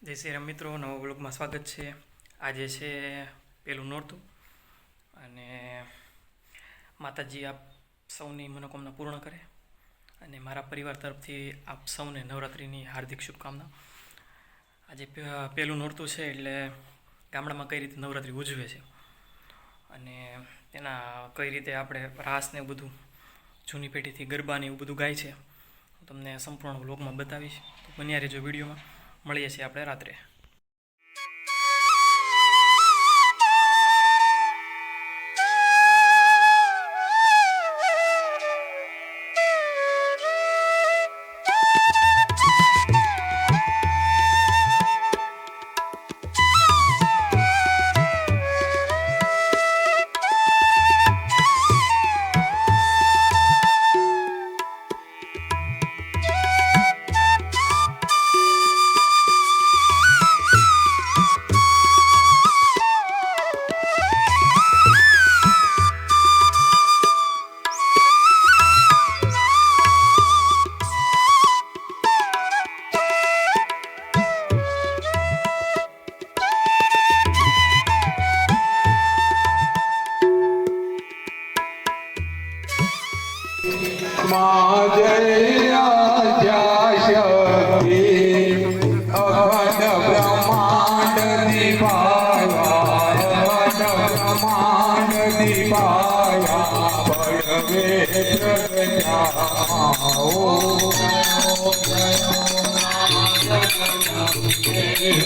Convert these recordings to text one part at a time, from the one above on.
જય શ્રી રામ મિત્રો, નવા બ્લોગમાં સ્વાગત છે. આજે છે પહેલું નોરતું અને માતાજી આપ સૌની મનોકામના પૂર્ણ કરે અને મારા પરિવાર તરફથી આપ સૌને નવરાત્રિની હાર્દિક શુભકામના. આજે પહેલું નોરતું છે એટલે ગામડામાં કઈ રીતે નવરાત્રિ ઉજવે છે અને તેના કઈ રીતે આપણે રાસ ને બધું જૂની પેઢીથી ગરબાને એવું બધું ગાય છે હું તમને સંપૂર્ણ બ્લોગમાં બતાવીશ. તો બન્યા રહેજો વિડીયોમાં. મળીએ છીએ આપણે રાત્રે.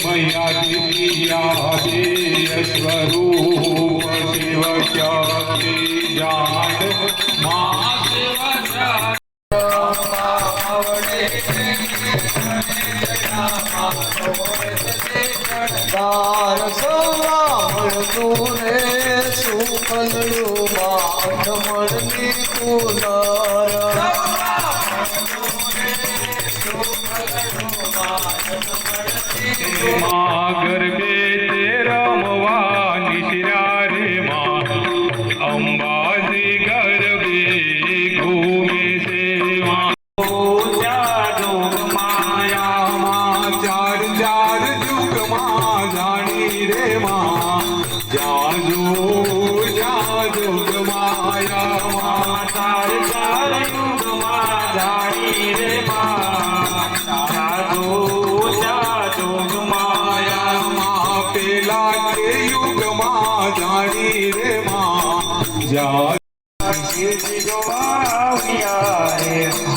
मैया स्वरूप शिव शक्ति जान गरबे ते रमवानी शिरारे माँ अंबाजी गरबे घूमे से माया माँ चार चार जुग माँ जानी रे माँ जाजू जाजुग माया माँ चार चार जुग माँ जानी रे माँ जाजू जाजुग माया माँ पेला के युग माँ जानी रे माँ जा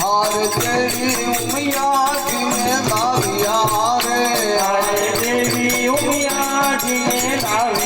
हार तेरी उमिया जिने लाविया रे, हार तेरी उमिया जिने लाविया